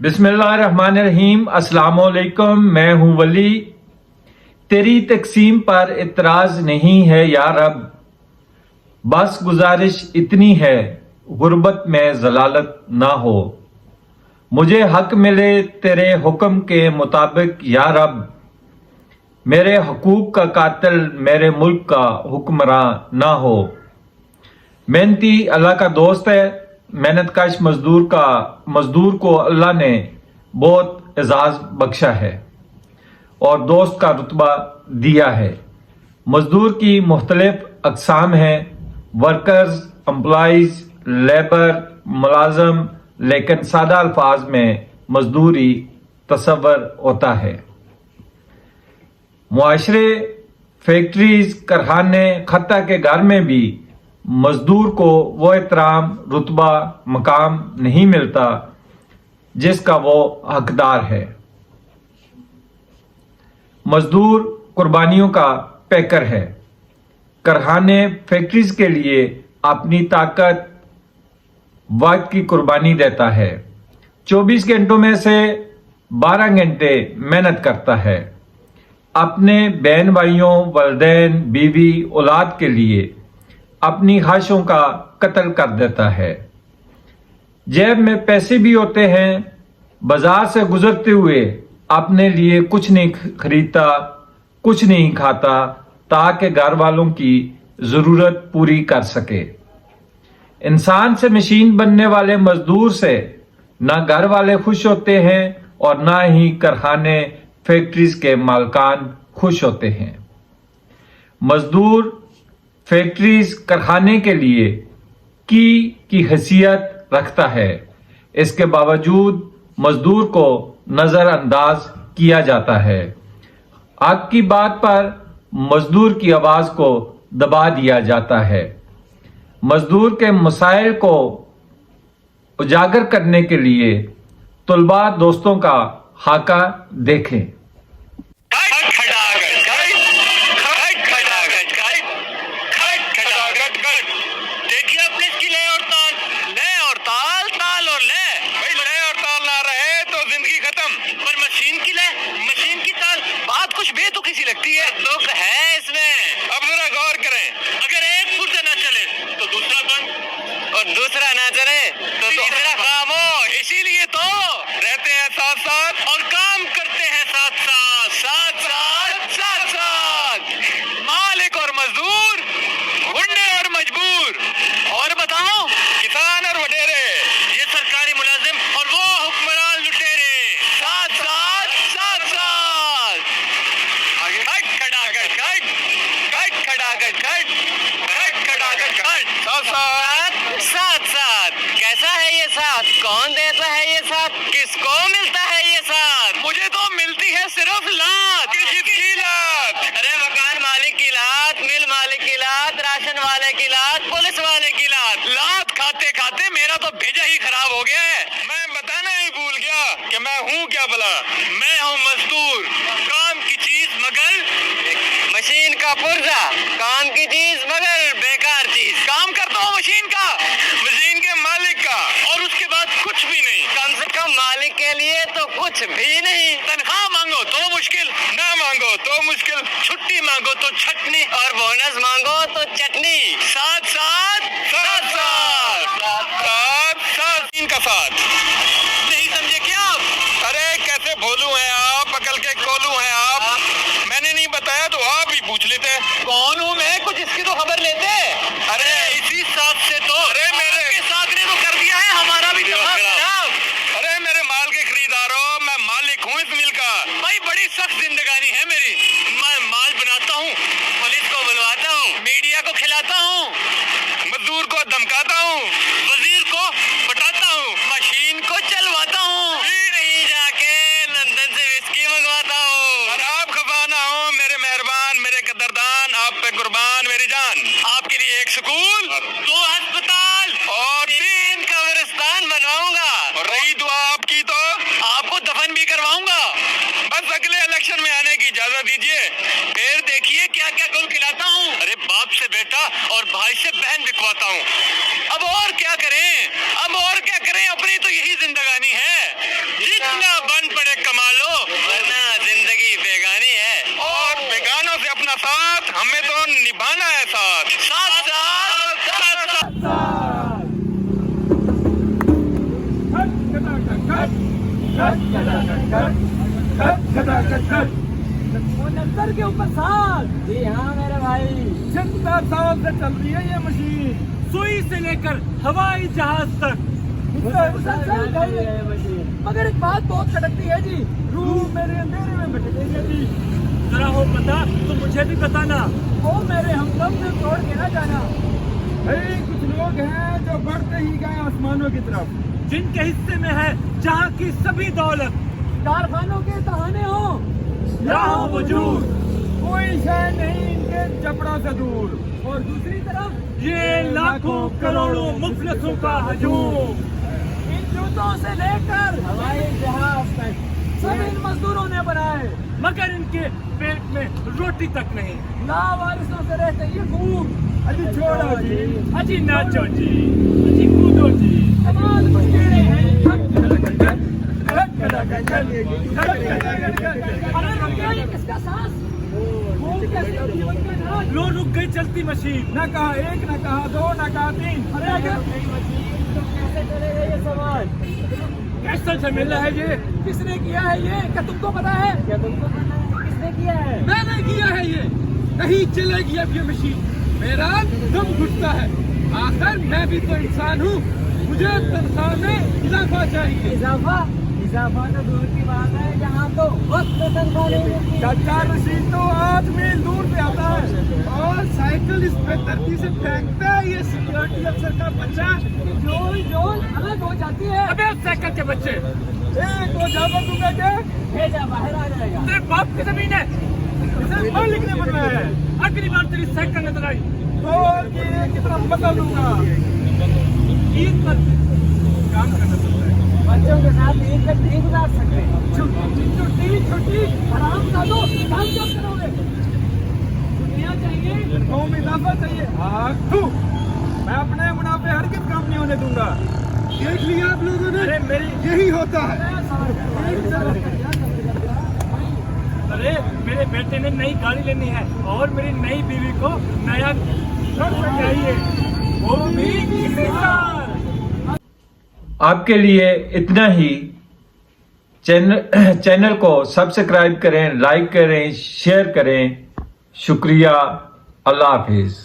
बिस्मिल्लाहिर्रहमानिर्रहीम। अस्सलाम वालेकुम। मैं हूं वली। तेरी तकसीम पर इतराज नहीं है या रब, बस गुजारिश इतनी है गुर्बत में जलालत ना हो। मुझे हक मिले तेरे हुक्म के मुताबिक या रब, मेरे हकूक का कातिल मेरे मुल्क का हुक्मरान ना हो। मेहनती अल्लाह का दोस्त है। मेहनत कश मजदूर को अल्लाह ने बहुत एजाज बख्शा है और दोस्त का रुतबा दिया है। मजदूर की मुख्तलिफ अकसाम हैं, वर्कर्स, एम्प्लॉइज, लेबर, मुलाजम, लेकिन सादा अल्फाज में मजदूरी तसव्वुर होता है। मुआशरे, फैक्ट्रीज, कारखाने, खत्ता के घर में भी मजदूर को वो एहतराम, रुतबा, मकाम नहीं मिलता जिसका वो हकदार है। मजदूर कुर्बानियों का पैकर है। कारखाने, फैक्ट्रीज के लिए अपनी ताकत, वक्त की कुर्बानी देता है। 24 घंटों में से 12 घंटे मेहनत करता है। अपने बहन भाइयों, वलदैन, बीवी, औलाद के लिए अपनी ख्वाहिशों का कत्ल कर देता है। जेब में पैसे भी होते हैं, बाजार से गुजरते हुए अपने लिए कुछ नहीं खरीदता, कुछ नहीं खाता, ताकि घर वालों की जरूरत पूरी कर सके। इंसान से मशीन बनने वाले मजदूर से ना घर वाले खुश होते हैं और ना ही कारखाने, फैक्ट्रीज के मालकान खुश होते हैं। मजदूर फैक्ट्रीज, कारखाने के लिए की हैसियत रखता है। इसके बावजूद मजदूर को नजरअंदाज किया जाता है। हक की बात पर मजदूर की आवाज को दबा दिया जाता है। मजदूर के मसाइल को उजागर करने के लिए तुलबा दोस्तों का खाका देखें। लगती है दुख है इसमें। अब जरा गौर करें, अगर एक पुर्जा ना चले तो दूसरा बंद, और दूसरा ना चले तो तीसरा खामोश। इसीलिए तो रहते हैं साथ साथ और काम करते हैं साथ साथ, साथ साथ साथ साथ। मालिक और मजदूर, गुंडे और मजबूर, और बताओ किसान और वडेरे, ये सरकारी मुलाजिम और वो हुक्मरान लुटेरे, साथ साथ साथ साथ। साथ साथ कैसा है ये साथ? कौन देता है ये साथ? किसको मिलता है ये साथ? मुझे तो मिलती है सिर्फ लात। किसकी लात? अरे मकान मालिक की लात, मिल मालिक की लात, राशन वाले की लात, पुलिस वाले की लात। लात खाते खाते मेरा तो भेजा ही खराब हो गया है। मैं बताना ही भूल गया कि मैं हूँ क्या भला। मैं हूँ मजदूर, काम की चीज मगर मशीन का पुर्जा, काम की चीज मगर बेकार चीज। काम करता हूँ मशीन का, मशीन के मालिक का, और उसके बाद कुछ भी नहीं। कम से कम मालिक के लिए तो कुछ भी नहीं। तनख्वाह मांगो तो मुश्किल, ना मांगो तो मुश्किल, छुट्टी मांगो तो छटनी, और बोनस मांगो तो चटनी। साथ साथ साथ साथ साथ साथ इनका साथ नहीं समझे क्या आप? अरे कैसे भोलू हैं आप, अकल के कोलू हैं आप। मैंने नहीं बताया तो आप ही पूछ लेते। कौन हूँ मैं, कुछ इसकी तो खबर लेते। अरे इसी साथ से तो, अरे मेरे के साथ ने तो कर दिया है हमारा भी खराब। अरे मेरे माल के खरीदारों, मैं मालिक हूँ इस मिल का। भाई बड़ी सख्त जिंदगानी है मेरी। मैं माल बनाता हूँ, पुलिस को बुलवाता हूँ, मीडिया को खिलाता हूँ, मजदूर को धमकाता हूँ, वजीर को पटाता हूँ, मशीन को चलवाता हूँ, फिर ही जाके लंदन से विस्की मंगवाता हूँ। और आप खफा ना हो मेरे मेहरबान, मेरे कदरदान, आप पे कुर्बान मेरी जान। आपके लिए एक स्कूल, 2 अस्पताल और 3 कब्रिस्तान बनवाऊंगा। और रही दुआ आपकी तो आपको दफन भी करवाऊंगा। बस अगले इलेक्शन में आने की इजाजत दीजिए, फिर देखिए क्या क्या गुल खिलाता हूँ। अरे बाप से बेटा और भाई से बहन बिकवाता हूँ। अब और क्या करें, अब और क्या करें, अपनी तो यही जिंदगानी है। जी उनहत्तर के ऊपर साल। जी हाँ मेरे भाई, 70 साल से चल रही है ये मशीन, सुई से लेकर हवाई जहाज तक। मगर एक बात बहुत खटकती है जी, रूह मेरे अंधेरे में भटकेगी है जी। जरा हो पता तो मुझे भी बताना। ओ मेरे हमदम से छोड़ के ना जाना। भाई कुछ लोग हैं जो बढ़ते ही गए आसमानों की तरफ, जिनके हिस्से में है जहाँ की सभी दौलत, कारखानों के तहाने हो या हो वजूद, कोई शय नहीं इनके जबड़ों से दूर। और दूसरी तरफ ये लाखों करोड़ों मुफलिसों का हजूम, इन जूतों से लेकर हवाई जहाज तक सब इन मजदूरों ने बनाए, मगर इनके पेट में रोटी तक नहीं। लावारिसों से रहते ये खूब। अजी छोड़ो जी, अजी नाचो जी, अजी कूदो जी, कमाल मुश्किलें हैं। अरे रुक गया ये किसका सांस? लो रुक गई चलती मशीन। न कहा एक, न कहा दो, न कहा तीन। अरे अगर तो कैसे चलेगा ये समाज? कैसा झमेला है ये? किसने किया है ये? क्या तुमको पता है? क्या तुमको पता है किसने किया है? मैंने किया है ये, नहीं चलेगी अब ये मशीन। मेरा दम घुटता है, आखिर मैं भी तो इंसान हूँ, मुझे तनख्वाह में इजाफा चाहिए। इजाफा तो दूर की बात है, यहाँ तो वक्त में तनख्वाह नहीं मिलती। चाचा रशीद तो 8 मील दूर पे आता है और साइकिल इस पे धरती से फेंकता है ये सिक्योरिटी अफसर का बच्चा। जोल अलग हो जाती है। अबे उस साइकिल के बच्चे, एक को जाकर तू बेटे भेजा बाहर आ जाएगा। तेरे बाप की जमीन है, इसे पढ़ लिखने बनवाया है। अगली बार तेरी साइकिल नजर आई और ये कितना बदल दूंगा। ईद पर काम करना पड़ता है, बच्चों के साथ ईद तक नहीं गुजार सकते। छुट्टी आराम का दो, काम कब करोगे? छुट्टियाँ चाहिए, कौम इजाफा चाहिए। हाँ तू, मैं अपने मुनाफे हरगिज़ काम नहीं होने दूंगा। देख लिया आप लोगों ने, अरे मेरी यही होता है। अरे मेरे बेटे ने नई गाड़ी लेनी है और मेरी नई बीवी को नया घर चाहिए, वो भी इसी साल। आपके लिए इतना ही। चैनल को सब्सक्राइब करें, लाइक करें, शेयर करें। शुक्रिया। अल्लाह हाफिज।